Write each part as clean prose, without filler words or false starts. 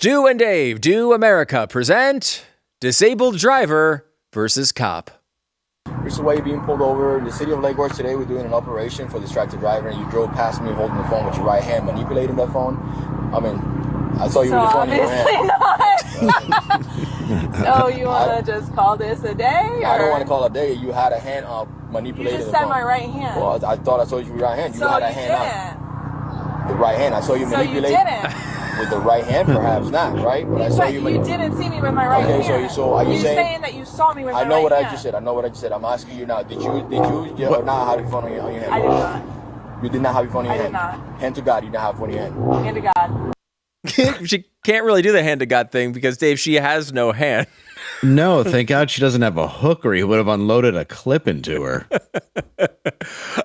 Stu and Dave, Do America present Disabled Driver versus Cop. This is why you're being pulled over. In the city of Lake Worth today, we're doing an operation for distracted driver, and you drove past me holding the phone with your right hand, manipulating that phone. I mean, I saw you with the phone in your hand. Not. So you want to just call this a day? I don't want to call it a day. You had a hand up manipulating the phone. You just said my right hand. Well, I thought I saw you with your right hand. You had a hand up. The right hand. I saw you manipulate. So you didn't. With the right hand, perhaps not, right? But I saw you. You didn't see me with my right hand. Okay, so are you saying that you saw me with my right hand? I know what I just said. I'm asking you now. Did you or not have your phone on your hand? I did not. You did not have your phone in your hand? I did not. Hand to God, you didn't have your phone in your hand. Hand to God. She can't really do the hand to God thing because, Dave, she has no hand. No, thank God she doesn't have a hook, or he would have unloaded a clip into her.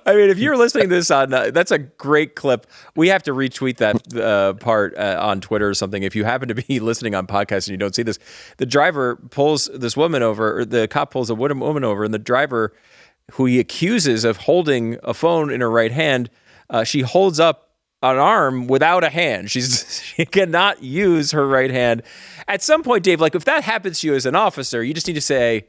I mean, if you're listening to this on, that's a great clip. We have to retweet that part on Twitter or something. If you happen to be listening on podcasts and you don't see this, the driver pulls this woman over, or the cop pulls a woman over, and the driver, who he accuses of holding a phone in her right hand, she holds up an arm without a hand. She cannot use her right hand. At some point, Dave, like if that happens to you as an officer, you just need to say,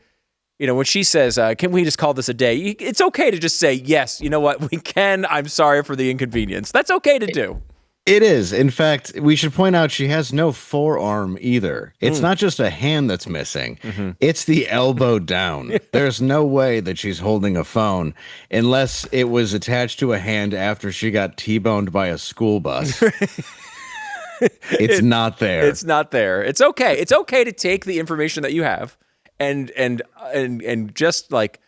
you know, when she says, can we just call this a day? It's okay to just say, yes, you know what, we can. I'm sorry for the inconvenience. That's okay to do. It is. In fact, we should point out she has no forearm either. It's not just a hand that's missing. Mm-hmm. It's the elbow down. There's no way that she's holding a phone unless it was attached to a hand after she got T-boned by a school bus. It's not there. It's not there. It's okay. It's okay to take the information that you have and just like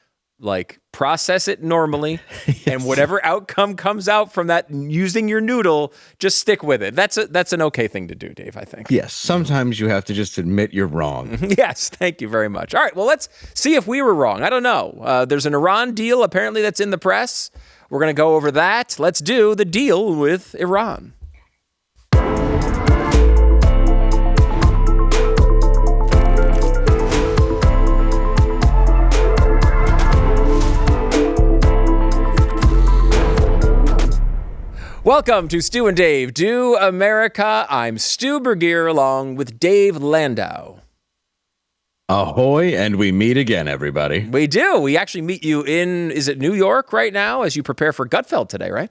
process it normally. Yes. And whatever outcome comes out from that using your noodle, just stick with it. That's an okay thing to do, Dave, I think. Yes. Sometimes you have to just admit you're wrong. Yes. Thank you very much. All right. Well, let's see if we were wrong. I don't know. There's an Iran deal apparently that's in the press. We're going to go over that. Let's do the deal with Iran. Welcome to Stu and Dave, Do America. I'm Stu Burguiere along with Dave Landau. Ahoy, and we meet again, everybody. We do. We actually meet you in, is it New York right now as you prepare for Gutfeld today, right?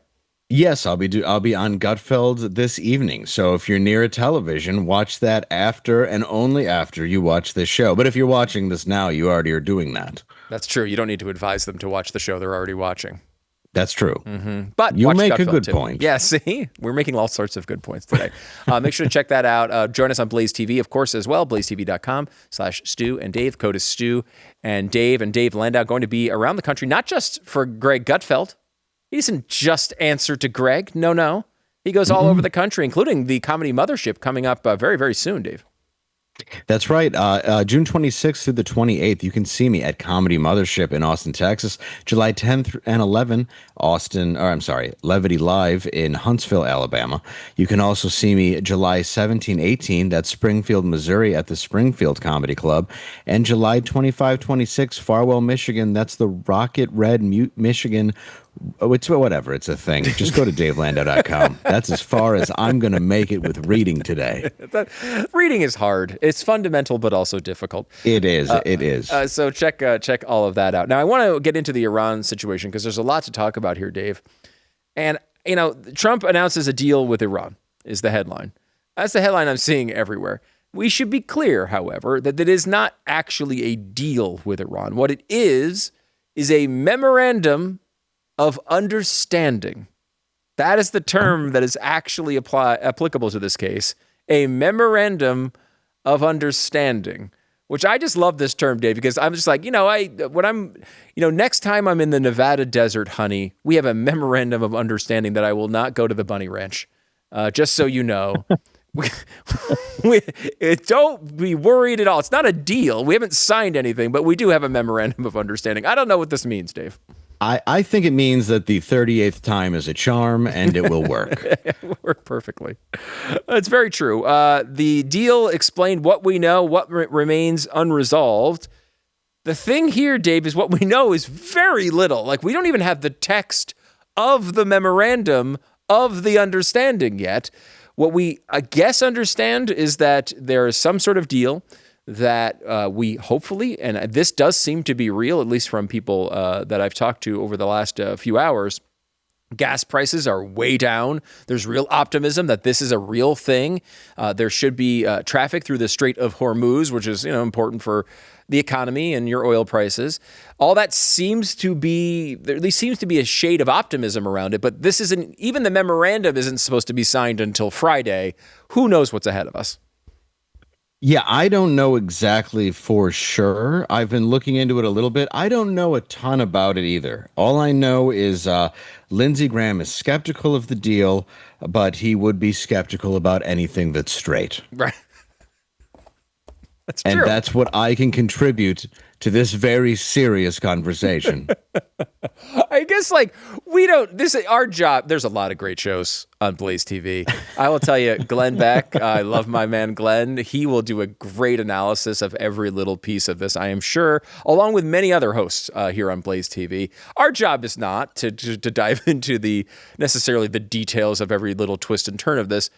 Yes, I'll be on Gutfeld this evening. So if you're near a television, watch that after and only after you watch this show. But if you're watching this now, you already are doing that. That's true. You don't need to advise them to watch the show they're already watching. That's true. Mm-hmm. But you make a good too. point. Yeah, see? We're making all sorts of good points today. Make sure to check that out. Join us on Blaze TV, of course, as well. blazetv.com/Stu and Dave. Code is Stu and Dave Landau going to be around the country, not just for Greg Gutfeld. He doesn't just answer to Greg. No. He goes all over the country, including the Comedy Mothership coming up very, very soon, Dave. That's right. June 26th through the 28th, you can see me at Comedy Mothership in Austin, Texas. July 10th and 11th, Levity Live in Huntsville, Alabama. You can also see me July 17, 18, that's Springfield, Missouri at the Springfield Comedy Club. And July 25, 26, Farwell, Michigan. That's the Rocket Red Michigan. It's whatever. It's a thing. Just go to davelandau.com. That's as far as I'm going to make it with reading today. Reading is hard. It's fundamental, but also difficult. It is. It is. So check all of that out. Now, I want to get into the Iran situation because there's a lot to talk about here, Dave. And, you know, Trump announces a deal with Iran is the headline. That's the headline I'm seeing everywhere. We should be clear, however, that it is not actually a deal with Iran. What it is a memorandum of understanding. That is the term that is actually applicable to this case. A memorandum of understanding, which I just love this term, Dave, because I'm just like, next time I'm in the Nevada desert, honey, we have a memorandum of understanding that I will not go to the bunny ranch. Just so you know. Don't be worried at all. It's not a deal. We haven't signed anything, but we do have a memorandum of understanding. I don't know what this means, Dave. I think it means that the 38th time is a charm and it will work. It will work perfectly. It's very true. The deal explained what we know, what remains unresolved. The thing here, Dave, is what we know is very little. Like, we don't even have the text of the memorandum of the understanding yet. What we, I guess, understand is that there is some sort of deal that we hopefully, and this does seem to be real, at least from people that I've talked to over the last few hours. Gas prices are way down. There's real optimism that this is a real thing. There should be traffic through the Strait of Hormuz, which is important for the economy and your oil prices. All that seems to be, there at least seems to be a shade of optimism around it. But this isn't, even the memorandum isn't supposed to be signed until Friday. Who knows what's ahead of us? Yeah, I don't know exactly for sure. I've been looking into it a little bit. I don't know a ton about it either. All I know is Lindsey Graham is skeptical of the deal, but he would be skeptical about anything that's straight. Right. That's true. And that's what I can contribute to this very serious conversation. I guess this is our job. There's a lot of great shows on Blaze TV. I will tell you, Glenn Beck, I love my man Glenn. He will do a great analysis of every little piece of this, I am sure, along with many other hosts here on Blaze TV. Our job is not to dive into necessarily the details of every little twist and turn of this.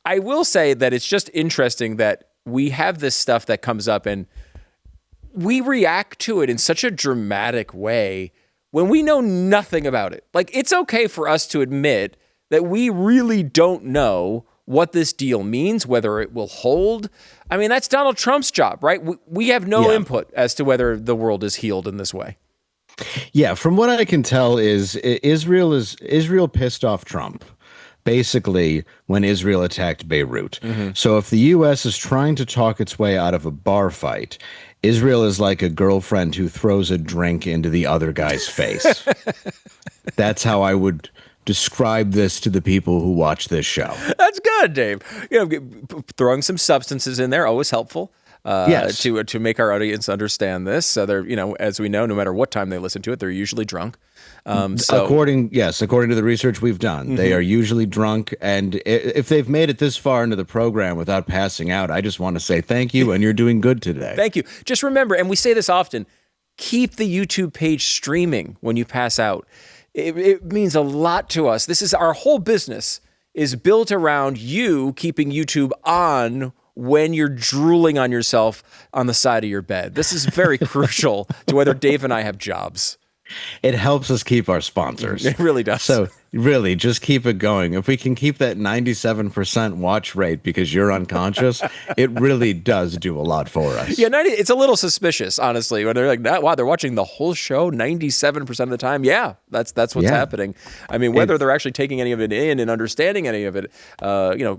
I will say that it's just interesting that we have this stuff that comes up and we react to it in such a dramatic way when we know nothing about it. Like, it's okay for us to admit that we really don't know what this deal means, whether it will hold. I mean, that's Donald Trump's job, right? We have no input as to whether the world is healed in this way. Yeah, from what I can tell is Israel pissed off Trump. Basically, when Israel attacked Beirut. Mm-hmm. So if the U.S. is trying to talk its way out of a bar fight, Israel is like a girlfriend who throws a drink into the other guy's face. That's how I would describe this to the people who watch this show. That's good, Dave. Throwing some substances in there, always helpful. Yes. To make our audience understand this. They're, as we know, no matter what time they listen to it, they're usually drunk. According to the research we've done, they are usually drunk. And if they've made it this far into the program without passing out, I just want to say thank you, and you're doing good today. Thank you. Just remember, and we say this often, keep the YouTube page streaming when you pass out. It means a lot to us. This is our whole business is built around you keeping YouTube on when you're drooling on yourself on the side of your bed. This is very crucial to whether Dave and I have jobs. It helps us keep our sponsors. It really does. So really, just keep it going. If we can keep that 97% watch rate because you're unconscious, it really does do a lot for us. Yeah, it's a little suspicious, honestly, when they're like, wow, they're watching the whole show 97% of the time. Yeah, that's what's happening. I mean, whether they're actually taking any of it in and understanding any of it,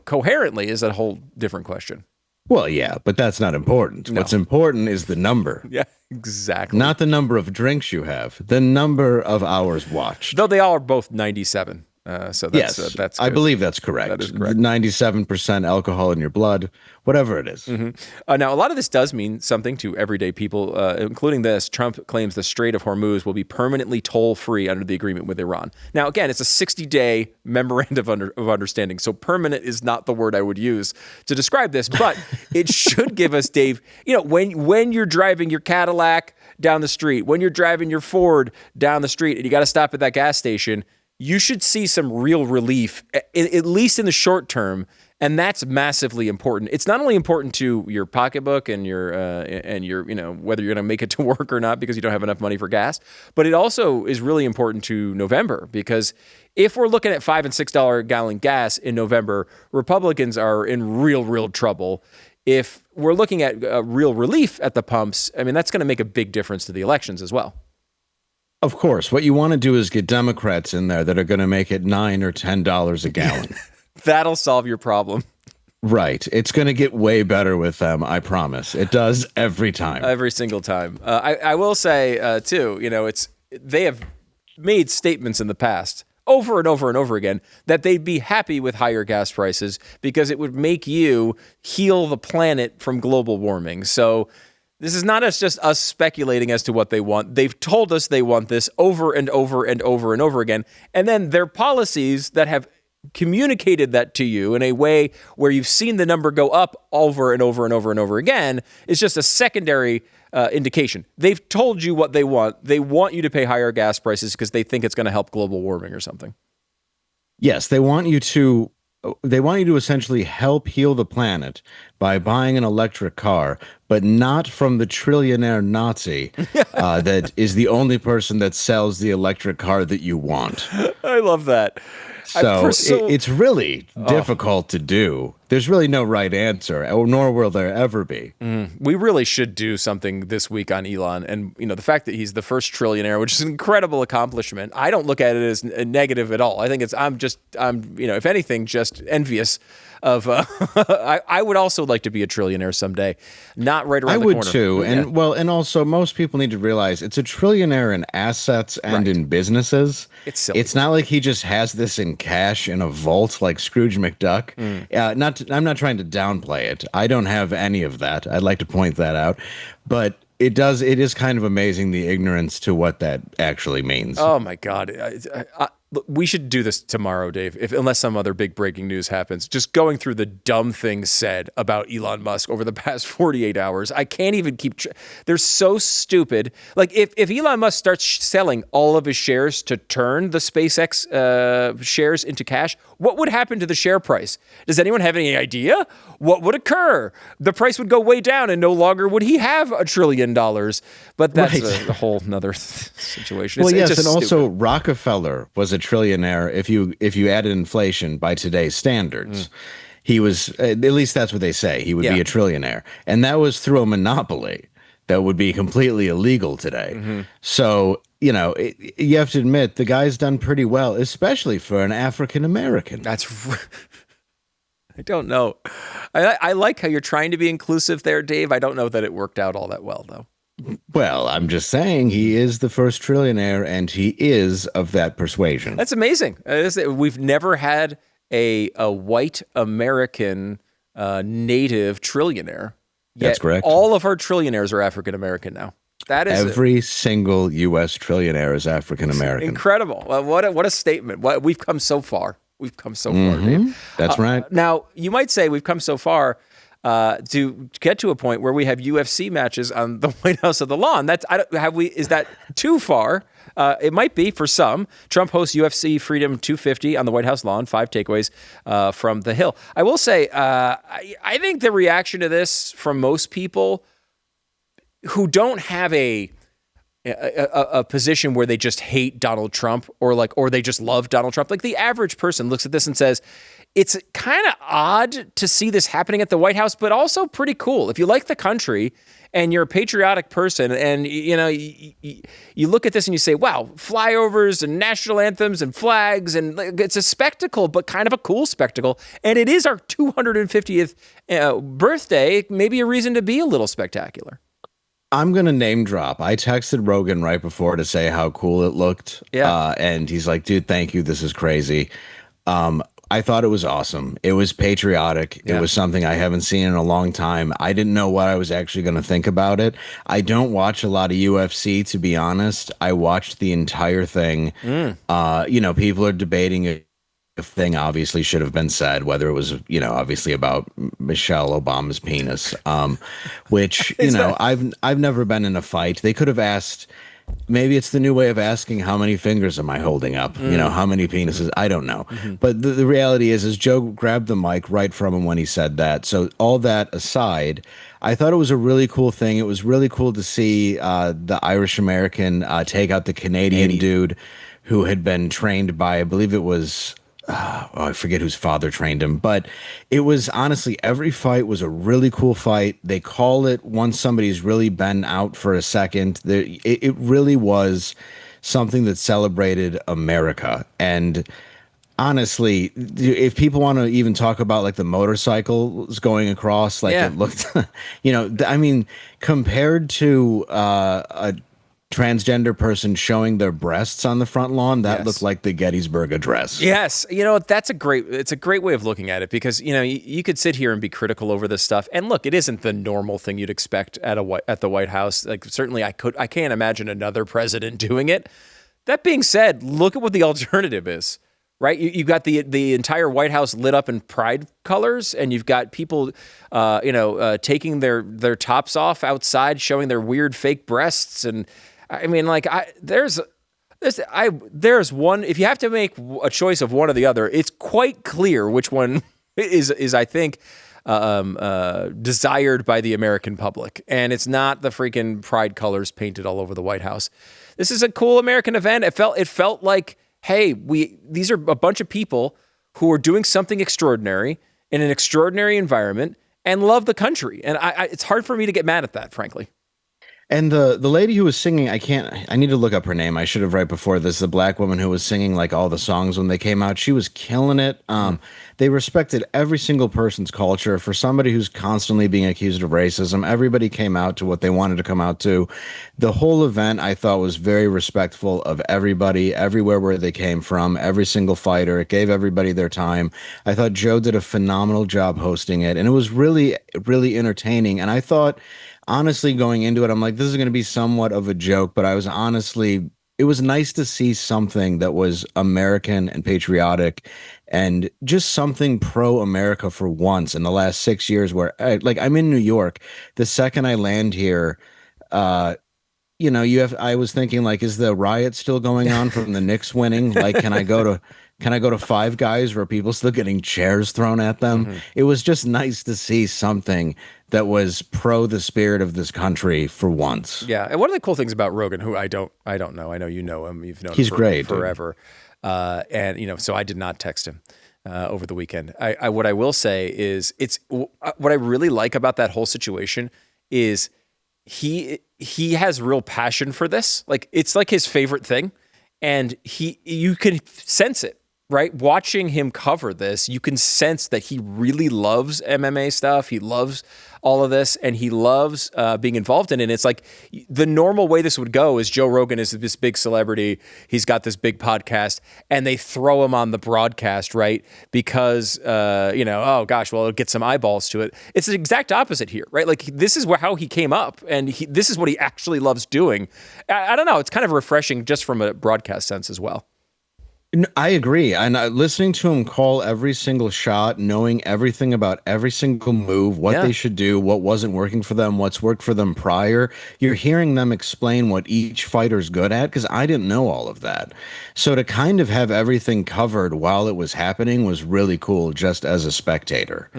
coherently is a whole different question. Well, yeah, but that's not important. No. What's important is the number. Yeah, exactly. Not the number of drinks you have, the number of hours watched. Though they all are both 97. So that's, yes, that's I believe that's correct. That is correct. 97% alcohol in your blood, whatever it is. Mm-hmm. Now, a lot of this does mean something to everyday people, including this. Trump claims the Strait of Hormuz will be permanently toll-free under the agreement with Iran. Now, again, it's a 60-day memorandum of understanding, so permanent is not the word I would use to describe this, but it should give us, Dave, when you're driving your Cadillac down the street, when you're driving your Ford down the street, and you got to stop at that gas station, you should see some real relief, at least in the short term, and that's massively important. It's not only important to your pocketbook and your whether you're going to make it to work or not because you don't have enough money for gas, but it also is really important to November because if we're looking at $5 and $6 a gallon gas in November, Republicans are in real trouble. If we're looking at real relief at the pumps, I mean, that's going to make a big difference to the elections as well. Of course, what you want to do is get Democrats in there that are going to make it $9 or $10 a gallon. That'll solve your problem. Right. It's going to get way better with them, I promise. It does every time. Every single time. I will say, too, they have made statements in the past over and over and over again that they'd be happy with higher gas prices because it would make you heal the planet from global warming. So this is not just us speculating as to what they want. They've told us they want this over and over and over and over again. And then their policies that have communicated that to you in a way where you've seen the number go up over and over and over and over again is just a secondary indication. They've told you what they want. They want you to pay higher gas prices because they think it's going to help global warming or something. Yes, they want you to they want you to essentially help heal the planet by buying an electric car, but not from the trillionaire Nazi that is the only person that sells the electric car that you want. I love that. So it's really difficult to do. There's really no right answer, nor will there ever be. We really should do something this week on Elon. And, the fact that he's the first trillionaire, which is an incredible accomplishment, I don't look at it as a negative at all. I think I'm if anything, just envious of, I would also like to be a trillionaire someday, not right around the corner. I would too. And and also most people need to realize it's a trillionaire in assets and in businesses. It's silly. It's not like he just has this in cash in a vault like Scrooge McDuck. I'm not trying to downplay it. I don't have any of that. I'd like to point that out. But it is kind of amazing the ignorance to what that actually means. Oh my God. We should do this tomorrow, Dave, unless some other big breaking news happens. Just going through the dumb things said about Elon Musk over the past 48 hours. I can't even keep they're so stupid. Like if Elon Musk starts selling all of his shares to turn the SpaceX shares into cash, what would happen to the share price? Does anyone have any idea? What would occur? The price would go way down and no longer would he have $1 trillion. But that's a whole nother situation. Well, yes, and also Rockefeller was a trillionaire if you added inflation by today's standards. He was, at least that's what they say, he would be a trillionaire. And that was through a monopoly that would be completely illegal today. So, you have to admit the guy's done pretty well, especially for an African American. I don't know. I like how you're trying to be inclusive there, Dave. I don't know that it worked out all that well, though. Well, I'm just saying he is the first trillionaire, and he is of that persuasion. That's amazing. We've never had a white American native trillionaire. That's correct. All of our trillionaires are African American now. That is every single U.S. trillionaire is African American. Incredible. What a statement. We've come so far. We've come so far, Dave. That's right. Now, you might say we've come so far to get to a point where we have UFC matches on the White House of the Lawn. Is that too far? It might be for some. Trump hosts UFC Freedom 250 on the White House lawn. 5 takeaways from the Hill. I will say, I think the reaction to this from most people who don't have a position where they just hate Donald Trump or they just love Donald Trump. Like the average person looks at this and says, it's kind of odd to see this happening at the White House, but also pretty cool. If you like the country and you're a patriotic person and, you look at this and you say, wow, flyovers and national anthems and flags, and it's a spectacle, but kind of a cool spectacle. And it is our 250th birthday, maybe a reason to be a little spectacular. I'm going to name drop. I texted Rogan right before to say how cool it looked. Yeah. And he's like, dude, thank you. This is crazy. I thought it was awesome. It was patriotic. Yeah. It was something I haven't seen in a long time. I didn't know what I was actually going to think about it. I don't watch a lot of UFC, to be honest. I watched the entire thing. People are debating a thing obviously should have been said, whether it was, obviously about Michelle Obama's penis, which, I've never been in a fight. They could have asked, maybe it's the new way of asking, how many fingers am I holding up? How many penises? I don't know. But the reality is Joe grabbed the mic right from him when he said that. So all that aside, I thought it was a really cool thing. It was really cool to see the Irish American take out the Canadian dude who had been trained by, I believe it was, I forget whose father trained him, but it was honestly, every fight was a really cool fight. They call it once somebody's really been out for a second. It really was something that celebrated America. And honestly, if people want to even talk about like the motorcycles going across, like it looked, compared to a transgender person showing their breasts on the front lawn, that looked like the Gettysburg Address. Yes, it's a great way of looking at it, because you could sit here and be critical over this stuff, and look, it isn't the normal thing you'd expect at the White House. Like certainly I can't imagine another president doing it. That being said, look at what the alternative is. Right, you've got the entire White House lit up in pride colors, and you've got people, taking their tops off outside, showing their weird fake breasts, and I mean, there's There's one. If you have to make a choice of one or the other, it's quite clear which one is I think desired by the American public, and it's not the freaking pride colors painted all over the White House. This is a cool American event. It felt like, hey, these are a bunch of people who are doing something extraordinary in an extraordinary environment and love the country, and it's hard for me to get mad at that, frankly. And the lady who was singing, I need to look up her name. I should have right before this. The black woman who was singing like all the songs when they came out, she was killing it. They respected every single person's culture. For somebody who's constantly being accused of racism, everybody came out to what they wanted to come out to. The whole event I thought was very respectful of everybody, everywhere where they came from, every single fighter. It gave everybody their time. I thought Joe did a phenomenal job hosting it, and it was really, really entertaining. And I thought, honestly, going into it, I'm like, this is going to be somewhat of a joke, but it was nice to see something that was American and patriotic and just something pro-America for once in the last 6 years where, I'm in New York. The second I land here, I was thinking, like, is the riot still going on from the Knicks winning? Like, can I go to Five Guys where people still getting chairs thrown at them? Mm-hmm. It was just nice to see something that was pro the spirit of this country for once. Yeah, and one of the cool things about Rogan, who I don't know, I know you know him, you've known He's him great, forever, and so I did not text him over the weekend. What I will say is, what I really like about that whole situation is he has real passion for this. Like, it's like his favorite thing, and you can sense it. Right? Watching him cover this, you can sense that he really loves MMA stuff. He loves all of this, and he loves being involved in it. And it's like the normal way this would go is Joe Rogan is this big celebrity. He's got this big podcast, and they throw him on the broadcast, right? Because, oh gosh, well, it'll get some eyeballs to it. It's the exact opposite here, right? Like, this is how he came up, and this is what he actually loves doing. I don't know. It's kind of refreshing just from a broadcast sense as well. I agree. And listening to him call every single shot, knowing everything about every single move, what they should do, what wasn't working for them, what's worked for them prior. You're hearing them explain what each fighter's good at, because I didn't know all of that. So to kind of have everything covered while it was happening was really cool just as a spectator.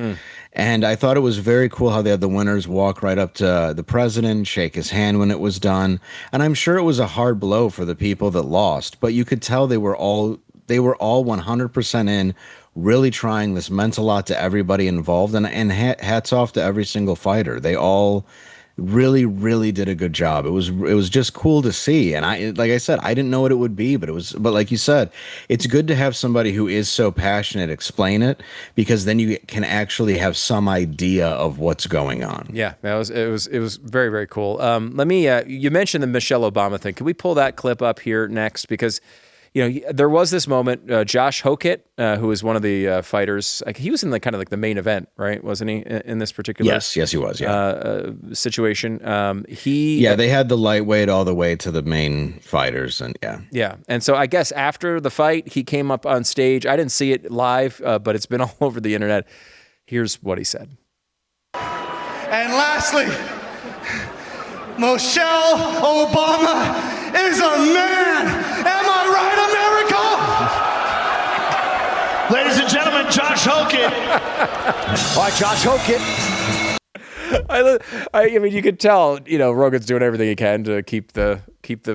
And I thought it was very cool how they had the winners walk right up to the president, shake his hand when it was done. And I'm sure it was a hard blow for the people that lost, but you could tell they were all 100% in, really trying. This meant a lot to everybody involved, and hats off to every single fighter. They all really, really did a good job. It was just cool to see. And like I said, I didn't know what it would be, but like you said, it's good to have somebody who is so passionate explain it, because then you can actually have some idea of what's going on. Yeah, it was very, very cool. Let me, you mentioned the Michelle Obama thing. Can we pull that clip up here next? Because there was this moment, Josh Hokit, who is one of the fighters, he was in the main event, right? Wasn't he, in this particular Yes, he was, situation? They had the lightweight all the way to the main fighters, and Yeah, and so I guess after the fight, he came up on stage. I didn't see it live, but it's been all over the internet. Here's what he said. And lastly, Michelle Obama is a man. Am I right, America? Ladies and gentlemen, Josh Hokit. All right, Josh Hokit. I mean, you could tell, Rogan's doing everything he can to keep the.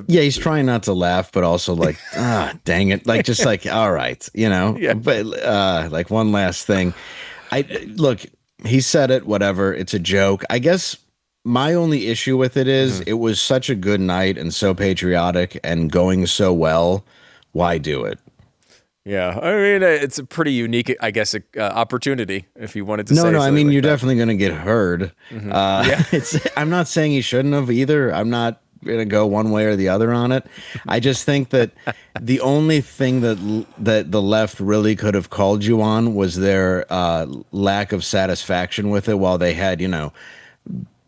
Yeah, he's trying not to laugh, but also like, dang it, like just like, all right, Yeah. But like one last thing, look, he said it, whatever. It's a joke, I guess. My only issue with it is it was such a good night and so patriotic and going so well. Why do it? Yeah, I mean, it's a pretty unique, I guess, opportunity if you wanted to say. No, I mean, you're definitely going to get heard. I'm not saying he shouldn't have either. I'm not going to go one way or the other on it. I just think that the only thing that the left really could have called you on was their lack of satisfaction with it, while they had,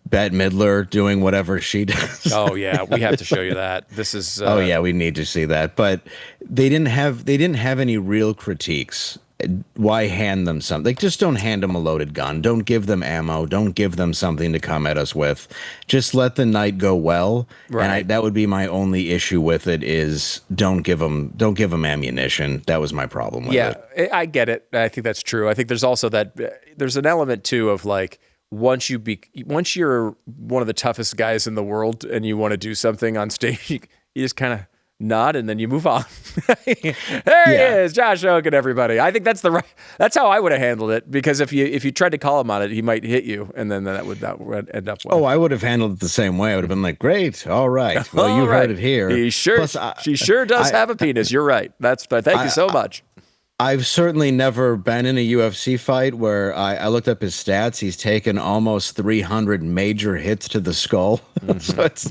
Bette Midler doing whatever she does. Oh yeah, we have to show you that. This is. We need to see that. But they didn't have any real critiques. why hand them something? Like, just don't hand them a loaded gun. Don't give them ammo. Don't give them something to come at us with. Just let the night go well. Right. And that would be my only issue with it is don't give them ammunition. That was my problem with it. Yeah, I get it. I think that's true. I think there's also there's an element too of like, once you're one of the toughest guys in the world and you want to do something on stage, you just kind of nod and then you move on. There he is, Josh Hokit, everybody. I think that's how I would have handled it, because if you tried to call him on it, he might hit you, and then that would end up well. Oh, I would have handled it the same way. I would have been like, great, all right. Well, you heard it here. She sure does have a penis. You're right. Thank you so much. I've certainly never been in a UFC fight where I looked up his stats. He's taken almost 300 major hits to the skull. So it's,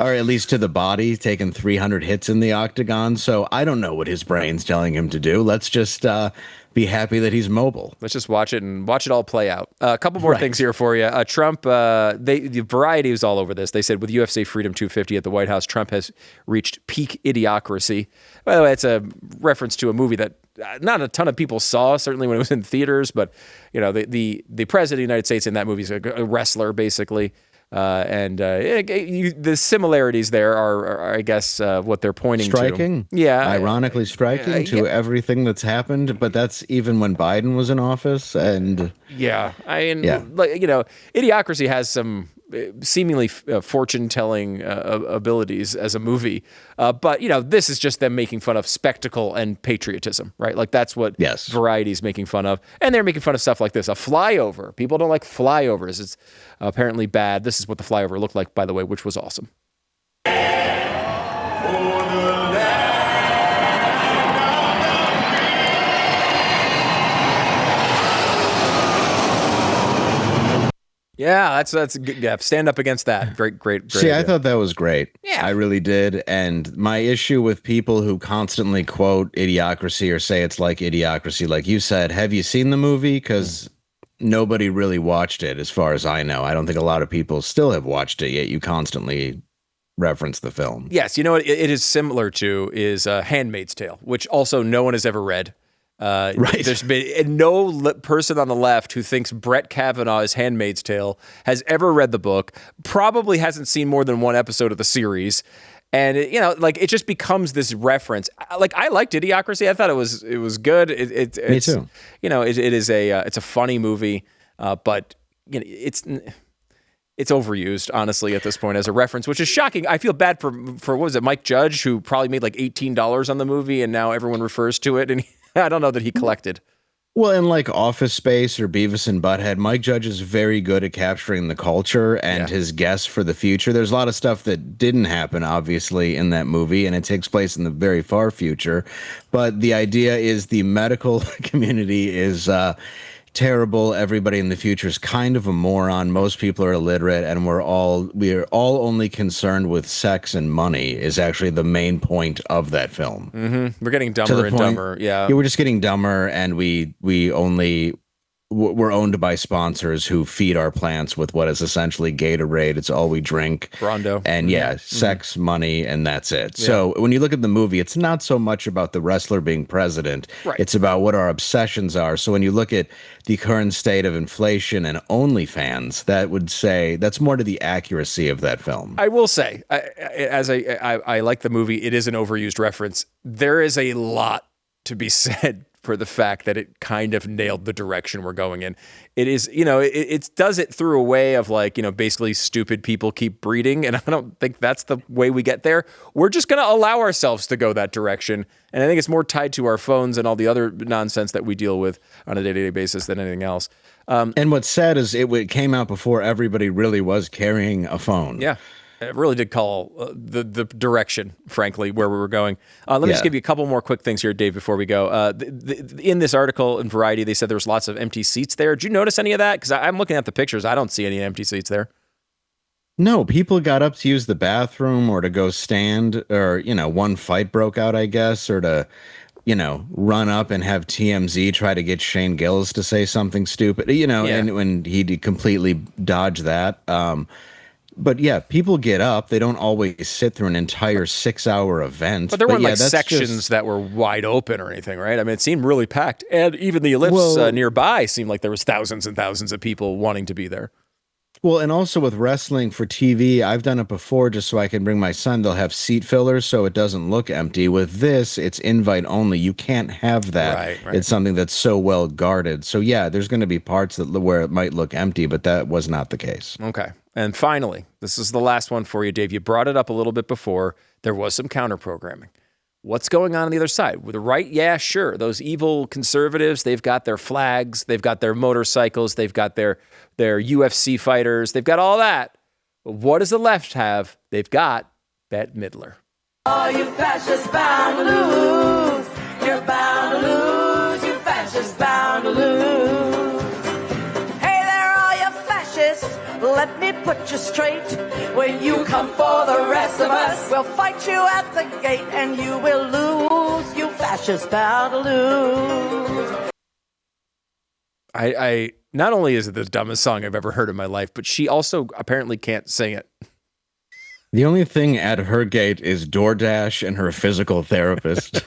or at least to the body, taken 300 hits in the octagon. So I don't know what his brain's telling him to do. Let's just be happy that he's mobile. Let's just watch it all play out. A couple more things here for you. Trump, the Variety was all over this. They said with UFC Freedom 250 at the White House, Trump has reached peak idiocracy. By the way, it's a reference to a movie that not a ton of people saw, certainly when it was in theaters, but the president of the United States in that movie is a wrestler, basically. The similarities there are I guess, what they're pointing striking. To. Yeah. Ironically striking to everything that's happened, but that's even when Biden was in office. And Idiocracy has some seemingly fortune-telling abilities as a movie. But, this is just them making fun of spectacle and patriotism, right? Like, that's what Variety's making fun of. And they're making fun of stuff like this. A flyover. People don't like flyovers. It's apparently bad. This is what the flyover looked like, by the way, which was awesome. Yeah, that's good. Yeah, stand up against that. Great. See, idea. I thought that was great. Yeah. I really did. And my issue with people who constantly quote Idiocracy or say it's like Idiocracy, like you said, have you seen the movie? Because nobody really watched it, as far as I know. I don't think a lot of people still have watched it, yet you constantly reference the film. Yes, what it is similar to is Handmaid's Tale, which also no one has ever read. There's been no person on the left who thinks Brett Kavanaugh is Handmaid's Tale has ever read the book, probably hasn't seen more than one episode of the series. And it just becomes this reference. Like, I liked Idiocracy. I thought it was good. Me too. It's a funny movie, but it's overused, honestly, at this point as a reference, which is shocking. I feel bad for what was it, Mike Judge, who probably made like $18 on the movie, and now everyone refers to it, and I don't know that he collected. Well, in like Office Space or Beavis and Butthead, Mike Judge is very good at capturing the culture and his guess for the future. There's a lot of stuff that didn't happen, obviously, in that movie, and it takes place in the very far future. But the idea is the medical community is terrible. Everybody in the future is kind of a moron. Most people are illiterate, and we are all only concerned with sex and money is actually the main point of that film. Mm-hmm. We're getting dumber and dumber. Yeah, we're just getting dumber, and we're owned by sponsors who feed our plants with what is essentially Gatorade. It's all we drink. Rondo. And sex, money, and that's it. Yeah. So when you look at the movie, it's not so much about the wrestler being president. Right. It's about what our obsessions are. So when you look at the current state of inflation and OnlyFans, that would say that's more to the accuracy of that film. I will say, I like the movie. It is an overused reference. There is a lot to be said for the fact that it kind of nailed the direction we're going in. It is, it does it through a way of like, basically stupid people keep breeding. And I don't think that's the way we get there. We're just going to allow ourselves to go that direction. And I think it's more tied to our phones and all the other nonsense that we deal with on a day-to-day basis than anything else. And what's sad is it came out before everybody really was carrying a phone. Yeah. It really did call the direction, frankly, where we were going. Let me just give you a couple more quick things here, Dave, before we go. In this article in Variety, they said there was lots of empty seats there. Did you notice any of that? Because I'm looking at the pictures. I don't see any empty seats there. No, people got up to use the bathroom or to go stand, or, one fight broke out, I guess, or to, run up and have TMZ try to get Shane Gillis to say something stupid, and when he completely dodged that. But yeah, people get up. They don't always sit through an entire 6-hour event. But there weren't yeah, like that's sections just- that were wide open or anything, right? I mean, it seemed really packed. And even the ellipse nearby seemed like there was thousands and thousands of people wanting to be there. Well, and also with wrestling for TV, I've done it before just so I can bring my son. They'll have seat fillers so it doesn't look empty. With this, it's invite only. You can't have that. Right. It's something that's so well guarded. So yeah, there's going to be parts where it might look empty, but that was not the case. Okay. And finally, this is the last one for you, Dave. You brought it up a little bit before. There was some counter programming. What's going on the other side? With the right, yeah, sure. Those evil conservatives, they've got their flags, they've got their motorcycles, they've got their UFC fighters, they've got all that. But what does the left have? They've got Bette Midler. Oh, you fascists bound to lose. You're bound to lose. You fascists bound to lose. Hey there, all you fascists. Let me put you straight. When you come for the rest of us, we'll fight you at the gate and you will lose. You fascists bound to lose. I not only is it the dumbest song I've ever heard in my life, but she also apparently can't sing it. The only thing at her gate is DoorDash and her physical therapist.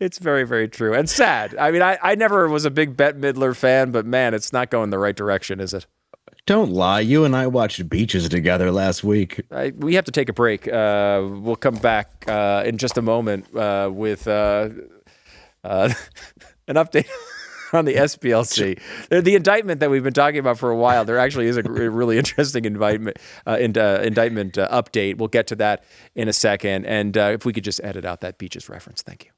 It's very, very true and sad. I mean, I never was a big Bette Midler fan, but man, it's not going the right direction, is it? Don't lie. You and I watched Beaches together last week. We have to take a break. We'll come back in just a moment with an update on the SPLC. The indictment that we've been talking about for a while, there actually is a really interesting indictment update. We'll get to that in a second. And if we could just edit out that Beaches reference. Thank you.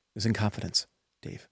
It was in confidence, Dave.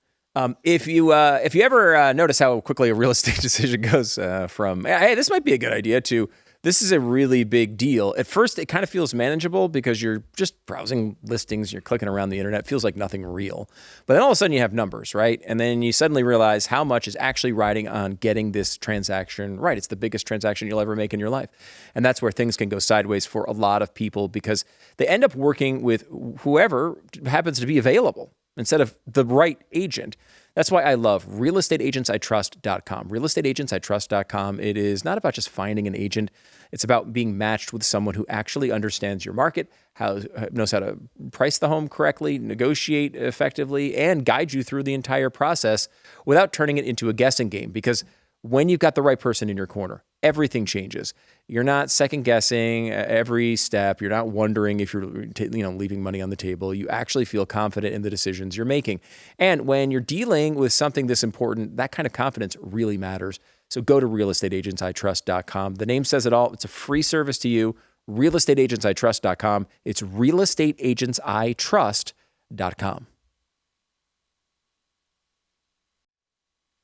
If you ever notice how quickly a real estate decision goes from, hey, this might be a good idea, to this is a really big deal. At first, it kind of feels manageable because you're just browsing listings, you're clicking around the internet. It feels like nothing real. But then all of a sudden you have numbers, right? And then you suddenly realize how much is actually riding on getting this transaction right. It's the biggest transaction you'll ever make in your life. And that's where things can go sideways for a lot of people because they end up working with whoever happens to be available instead of the right agent. That's why I love realestateagentsitrust.com. Realestateagentsitrust.com. It is not about just finding an agent. It's about being matched with someone who actually understands your market, knows how to price the home correctly, negotiate effectively, and guide you through the entire process without turning it into a guessing game. Because when you've got the right person in your corner, everything changes. You're not second guessing every step. You're not wondering if you're leaving money on the table. You actually feel confident in the decisions you're making. And when you're dealing with something this important, that kind of confidence really matters. So go to realestateagentsitrust.com. The name says it all. It's a free service to you. Realestateagentsitrust.com. It's realestateagentsitrust.com.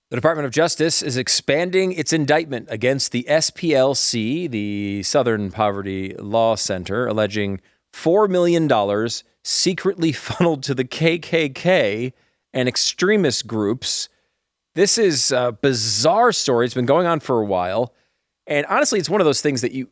The Department of Justice is expanding its indictment against the SPLC, the Southern Poverty Law Center, alleging $4 million secretly funneled to the KKK and extremist groups. This is a bizarre story. It's been going on for a while. And honestly, it's one of those things that you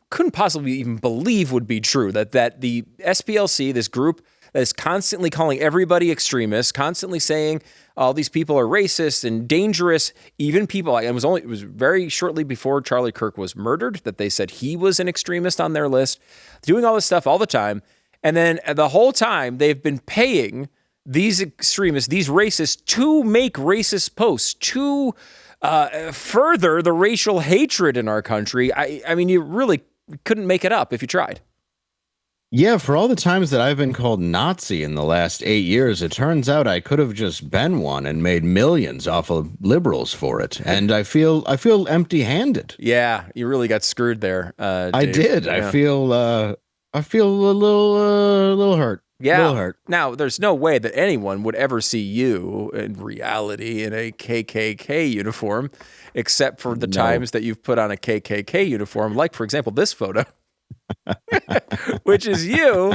couldn't possibly even believe would be true, that the SPLC, this group that is constantly calling everybody extremists, constantly saying all these people are racist and dangerous, even people, it was very shortly before Charlie Kirk was murdered that they said he was an extremist on their list, doing all this stuff all the time. And then the whole time they've been paying these extremists, these racists, to make racist posts, to further the racial hatred in our country. I mean, you really couldn't make it up if you tried. Yeah, for all the times that I've been called Nazi in the last 8 years, it turns out I could have just been one and made millions off of liberals for it. And I feel empty-handed. Yeah, you really got screwed there. I Dave. did. Yeah. I feel a little hurt. Yeah. A little hurt. Now, there's no way that anyone would ever see you in reality in a KKK uniform, except for the times that you've put on a KKK uniform, like, for example, this photo. Which is you.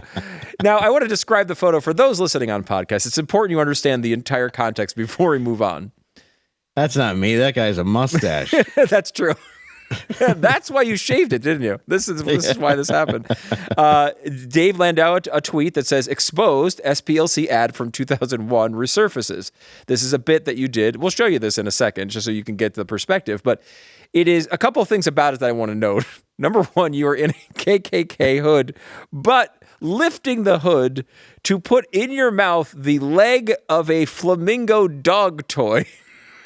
Now, I want to describe the photo for those listening on podcasts. It's important you understand the entire context before we move on. That's not me. That guy's a mustache. That's true. That's why you shaved it, didn't you? This is why this happened. Dave Landau, a tweet that says, exposed SPLC ad from 2001 resurfaces. This is a bit that you did. We'll show you this in a second just so you can get the perspective. But it is a couple of things about it that I want to note. Number one, you are in a KKK hood, but lifting the hood to put in your mouth the leg of a flamingo dog toy.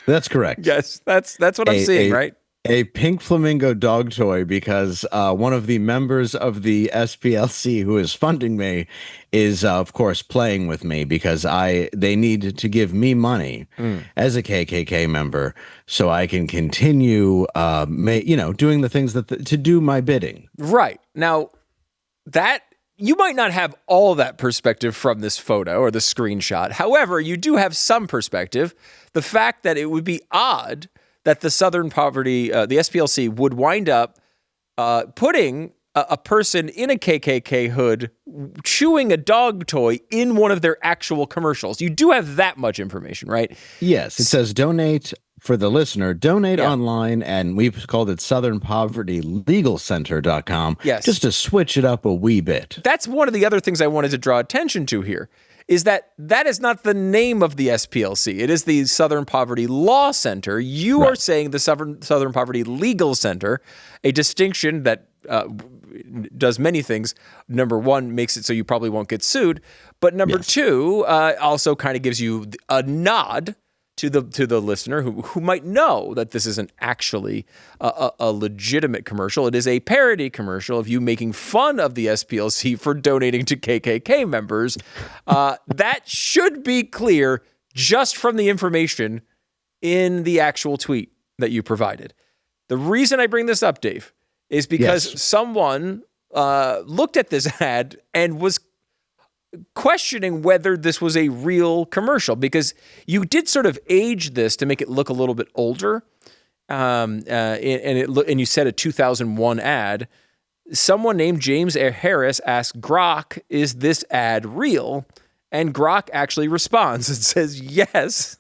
That's correct. Yes, that's what I'm seeing, right? A pink flamingo dog toy, because one of the members of the SPLC who is funding me is, of course, playing with me because they need to give me money as a KKK member so I can continue, doing the things to do my bidding. Right. Now, that you might not have all that perspective from this photo or the screenshot. However, you do have some perspective. The fact that it would be odd that the Southern Poverty, the SPLC, would wind up putting a person in a KKK hood chewing a dog toy in one of their actual commercials. You do have that much information, right? Yes. It says donate, for the listener, donate online, and we've called it southernpovertylegalcenter.com. Yes. Just to switch it up a wee bit. That's one of the other things I wanted to draw attention to here, is that is not the name of the SPLC. It is the Southern Poverty Law Center. You are saying the Southern Poverty Legal Center, a distinction that does many things. Number one, makes it so you probably won't get sued. But number two, also kind of gives you a nod to the listener who might know that this isn't actually a legitimate commercial. It is a parody commercial of you making fun of the SPLC for donating to KKK members. That should be clear just from the information in the actual tweet that you provided. The reason I bring this up, Dave, is because someone looked at this ad and was questioning whether this was a real commercial, because you did sort of age this to make it look a little bit older, and you said a 2001 ad. Someone named James Harris asked Grok, "Is this ad real?" And Grok actually responds and says, "Yes."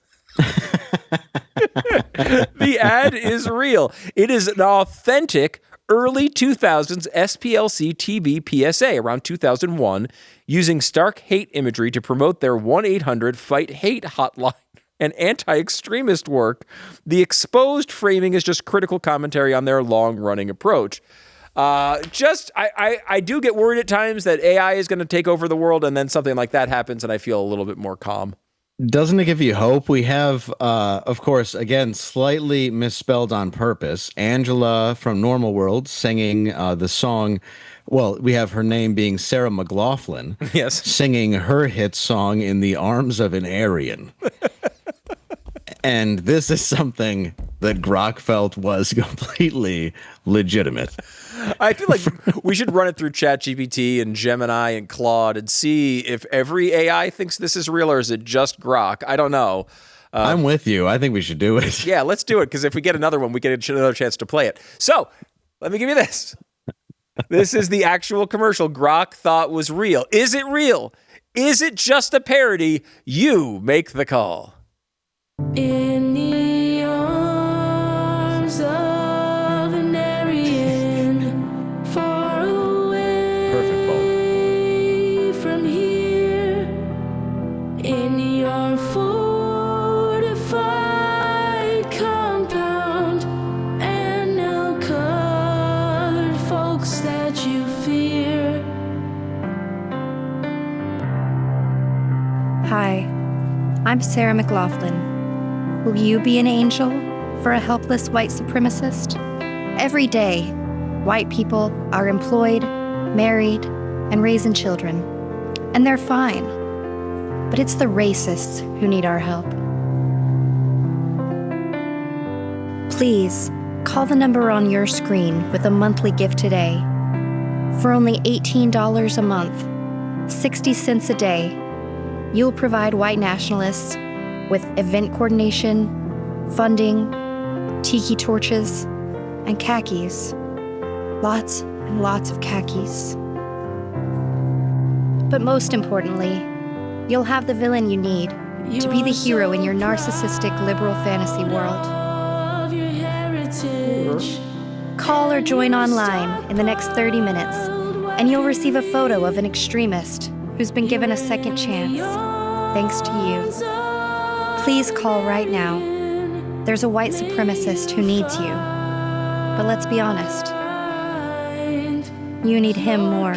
The ad is real. It is an authentic early 2000s SPLC TV PSA around 2001, using stark hate imagery to promote their 1-800-FIGHT-HATE hotline and anti-extremist work. The exposed framing is just critical commentary on their long-running approach. I do get worried at times that AI is going to take over the world, and then something like that happens, and I feel a little bit more calm. Doesn't it give you hope? We have, of course, again, slightly misspelled on purpose, Angela from Normal World singing the song. Well, we have her name being Sarah McLaughlin. Yes. Singing her hit song In the Arms of an Aryan. And this is something that Grok felt was completely legitimate. I feel like we should run it through ChatGPT and Gemini and Claude and see if every AI thinks this is real, or is it just Grok? I don't know. I'm with you. I think we should do it. Yeah, let's do it, because if we get another one, we get another chance to play it. So let me give you this. This is the actual commercial Grok thought was real. Is it real? Is it just a parody? You make the call. In the arms of an Aryan, far away from here, in your fortified compound, and no colored folks that you fear. Hi, I'm Sarah McLaughlin. Will you be an angel for a helpless white supremacist? Every day, white people are employed, married, and raising children. And they're fine. But it's the racists who need our help. Please, call the number on your screen with a monthly gift today. For only $18 a month, 60 cents a day, you'll provide white nationalists with event coordination, funding, tiki torches, and khakis. Lots and lots of khakis. But most importantly, you'll have the villain you need to be the hero in your narcissistic liberal fantasy world. Call or join online in the next 30 minutes, and you'll receive a photo of an extremist who's been given a second chance, thanks to you. Please call right now. There's a white supremacist who needs you. But let's be honest, you need him more.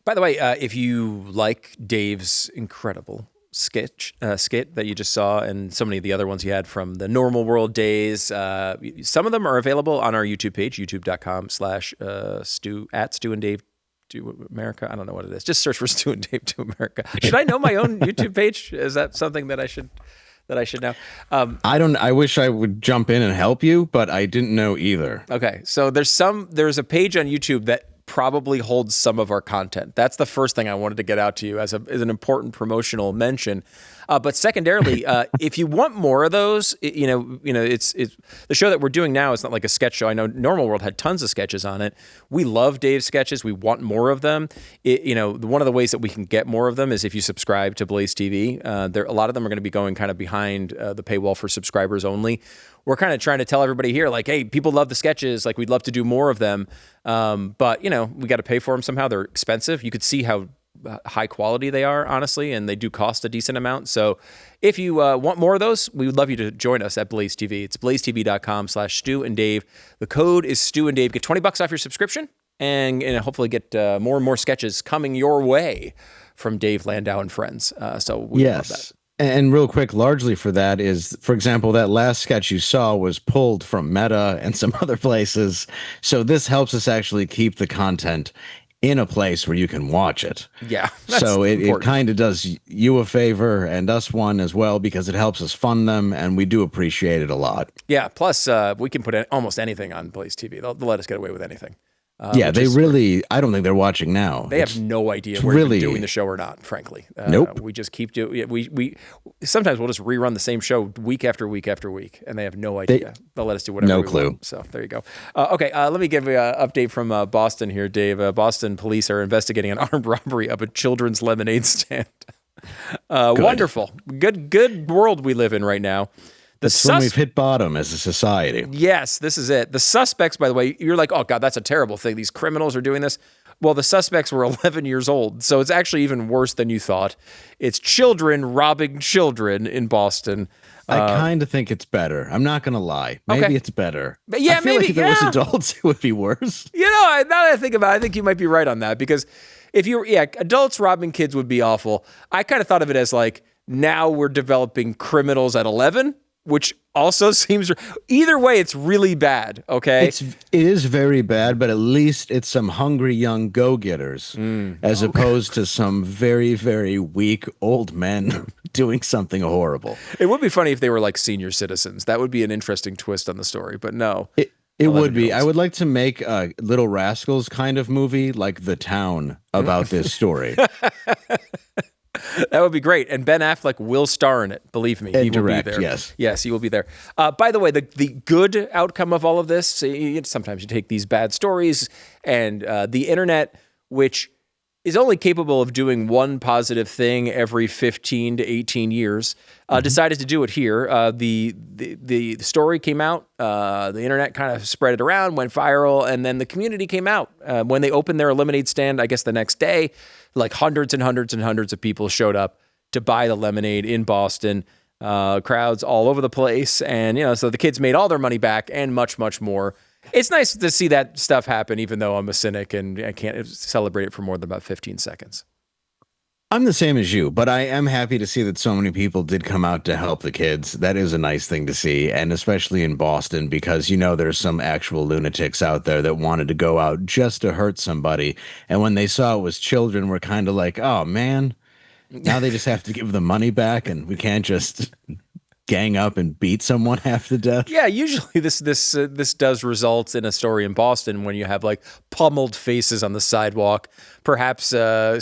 By the way, if you like Dave's incredible skit that you just saw and so many of the other ones you had from the Normal World days, some of them are available on our YouTube page, youtube.com/Stu and Dave Do America. I don't know what it is. Just search for Stu and Dave Do America. Should I know my own YouTube page? Is that something that I should know? I wish I would jump in and help you, but I didn't know either. Okay. So there's a page on YouTube that probably holds some of our content. That's the first thing I wanted to get out to you as an important promotional mention. But secondarily, if you want more of those, it's the show that we're doing now is not like a sketch show. I know Normal World had tons of sketches on it. We love Dave's sketches. We want more of them. One of the ways that we can get more of them is if you subscribe to Blaze TV. A lot of them are going to be going kind of behind the paywall for subscribers only. We're kind of trying to tell everybody here, like, hey, people love the sketches. Like, we'd love to do more of them. But, we got to pay for them somehow. They're expensive. You could see how high quality they are, honestly, and they do cost a decent amount. So if you want more of those, we would love you to join us at Blaze TV. It's blazetv.com/Stu and Dave. The code is Stu and Dave. Get $20 off your subscription and hopefully get more and more sketches coming your way from Dave, Landau, and friends. So we love that. And real quick, largely for that is, for example, that last sketch you saw was pulled from Meta and some other places. So this helps us actually keep the content in a place where you can watch it. Yeah. So it kind of does you a favor and us one as well, because it helps us fund them, and we do appreciate it a lot. Yeah. Plus, we can put almost anything on Blaze TV. They'll let us get away with anything. I don't think they're watching now. They have no idea we're doing the show or not, frankly. Nope. We just keep doing we sometimes we'll just rerun the same show week after week after week, and they have no idea. They'll let us do whatever we want. So there you go. Okay, let me give you an update from Boston here, Dave. Boston police are investigating an armed robbery of a children's lemonade stand. Wonderful. Good world we live in right now. That's when we've hit bottom as a society. Yes, this is it. The suspects, by the way, you're like, oh, God, that's a terrible thing. These criminals are doing this. Well, the suspects were 11 years old, so it's actually even worse than you thought. It's children robbing children in Boston. I kind of think it's better. I'm not going to lie. Maybe it's better. But yeah, I feel like if it was adults, it would be worse. Now that I think about it, I think you might be right on that, because if adults robbing kids would be awful. I kind of thought of it as like, now we're developing criminals at 11, which also seems, either way, it's really bad. Okay. It is very bad, but at least it's some hungry young go-getters as opposed to some very, very weak old men doing something horrible. It would be funny if they were like senior citizens. That would be an interesting twist on the story, but no. It would be. I would like to make a Little Rascals kind of movie, like The Town, about this story. That would be great. And Ben Affleck will star in it. Believe me. And he direct, will be there. yes. Yes, he will be there. By the way, the good outcome of all of this, sometimes you take these bad stories and the internet, which is only capable of doing one positive thing every 15 to 18 years, decided to do it here. The story came out, the internet kind of spread it around, went viral, and then the community came out. When they opened their lemonade stand, I guess the next day, like hundreds and hundreds and hundreds of people showed up to buy the lemonade in Boston, crowds all over the place. And, so the kids made all their money back and much, much more. It's nice to see that stuff happen, even though I'm a cynic and I can't celebrate it for more than about 15 seconds. I'm the same as you, but I am happy to see that so many people did come out to help the kids. That is a nice thing to see, and especially in Boston, because there's some actual lunatics out there that wanted to go out just to hurt somebody, and when they saw it was children, we're kind of like, oh man, now they just have to give the money back, and we can't just gang up and beat someone half to death. Yeah, usually this does result in a story in Boston when you have like pummeled faces on the sidewalk, perhaps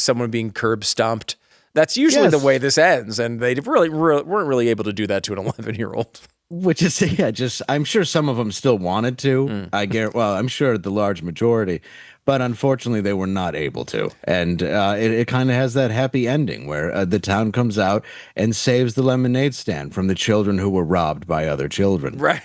someone being curb stomped. That's usually the way this ends, and they weren't really able to do that to an 11-year-old. Which is, I'm sure some of them still wanted to. I'm sure the large majority, but unfortunately they were not able to. And it kind of has that happy ending where the town comes out and saves the lemonade stand from the children who were robbed by other children. Right.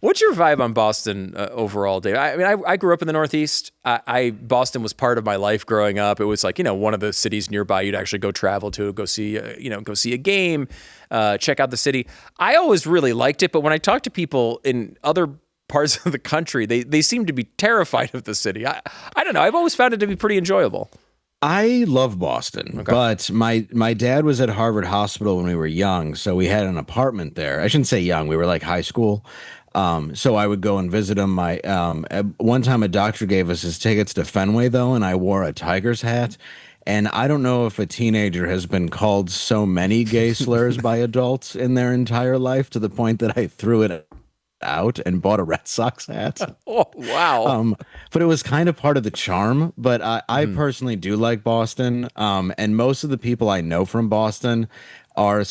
What's your vibe on Boston overall, Dave? I mean, I grew up in the Northeast. Boston was part of my life growing up. It was like, one of the cities nearby you'd actually go travel to, go see a game, check out the city. I always really liked it, but when I talk to people in other parts of the country, they seem to be terrified of the city. I don't know. I've always found it to be pretty enjoyable. I love Boston, but my dad was at Harvard Hospital when we were young, so we had an apartment there. I shouldn't say young. We were like high school. So I would go and visit him. One time a doctor gave us his tickets to Fenway, though, and I wore a Tigers hat. And I don't know if a teenager has been called so many gay slurs by adults in their entire life to the point that I threw it out and bought a Red Sox hat. Oh, wow. But it was kind of part of the charm. But I personally do like Boston. And most of the people I know from Boston are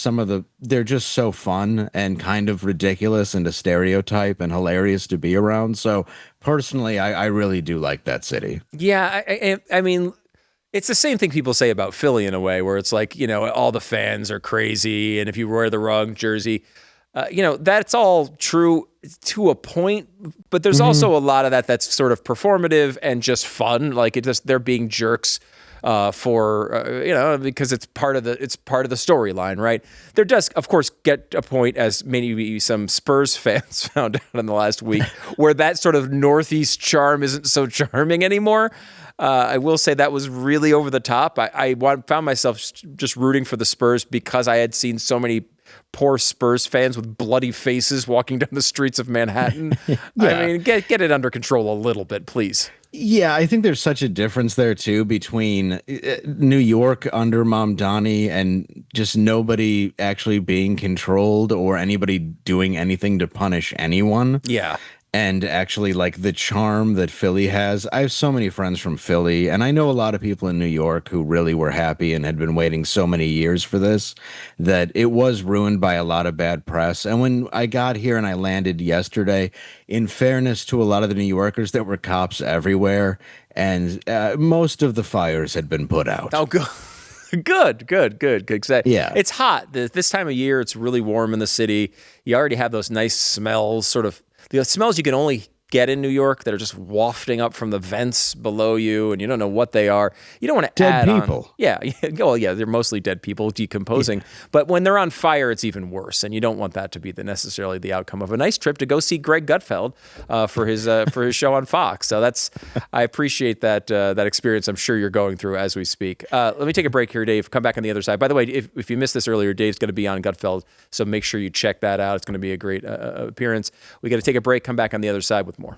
they're just so fun and kind of ridiculous and a stereotype and hilarious to be around. So personally, I really do like that city. Yeah, I mean, it's the same thing people say about Philly in a way, where it's like, all the fans are crazy, and if you wear the wrong jersey, that's all true to a point, but there's also a lot of that's sort of performative and just fun. Like they're being jerks because it's part of the storyline, right? There does, of course, get a point, as maybe some Spurs fans found out in the last week, where that sort of Northeast charm isn't so charming anymore. I will say that was really over the top. I found myself just rooting for the Spurs because I had seen so many poor Spurs fans with bloody faces walking down the streets of Manhattan. Yeah. I mean, get it under control a little bit, please. Yeah, I think there's such a difference there, too, between New York under Mamdani and just nobody actually being controlled or anybody doing anything to punish anyone. Yeah. And actually, like, the charm that Philly has. I have so many friends from Philly, and I know a lot of people in New York who really were happy and had been waiting so many years for this, that it was ruined by a lot of bad press. And when I got here and I landed yesterday, in fairness to a lot of the New Yorkers, there were cops everywhere, and most of the fires had been put out. Oh, good. Good. Yeah. It's hot. This time of year, it's really warm in the city. You already have those nice smells, sort of the smells you can only get in New York that are just wafting up from the vents below you, and you don't know what they are. You don't want to add dead people. Yeah. Well, yeah, they're mostly dead people decomposing. Yeah. But when they're on fire, it's even worse, and you don't want that to be necessarily the outcome of a nice trip to go see Greg Gutfeld for his show on Fox. So I appreciate that experience. I'm sure you're going through as we speak. Let me take a break here, Dave. Come back on the other side. By the way, if you missed this earlier, Dave's going to be on Gutfeld, so make sure you check that out. It's going to be a great appearance. We got to take a break. Come back on the other side with more.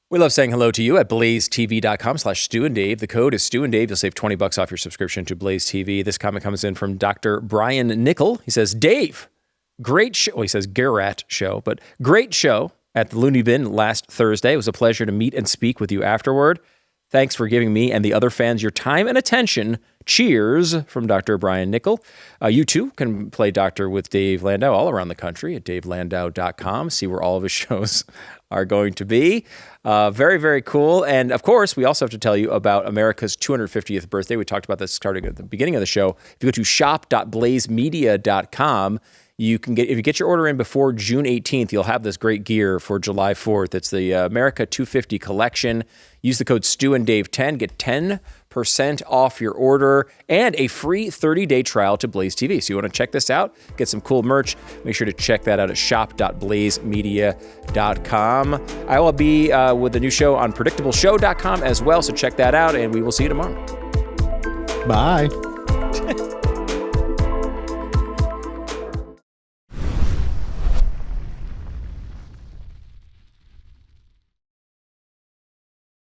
We love saying hello to you at blazetv.com/Stu and Dave. The code is Stu and Dave. You'll save $20 off your subscription to Blaze TV. This comment comes in from Dr. Brian Nickel. He says, Dave, great show. Well, he says Garrett show, but great show at the Looney Bin last Thursday. It was a pleasure to meet and speak with you afterward. Thanks for giving me and the other fans your time and attention. Cheers, from Dr. Brian Nickel. You too can play doctor with Dave Landau all around the country at davelandau.com. See where all of his shows are going to be. Very, very cool. And of course, we also have to tell you about America's 250th birthday. We talked about this starting at the beginning of the show. If you go to shop.blazemedia.com, you can get, if you get your order in before June 18th, you'll have this great gear for July 4th. It's the America 250 collection. Use the code StuandDave10, get 10% off your order and a free 30-day trial to Blaze TV. So you want to check this out, get some cool merch, make sure to check that out at shop.blazemedia.com. I will be with a new show on predictableshow.com as well, so check that out, and we will see you tomorrow. Bye.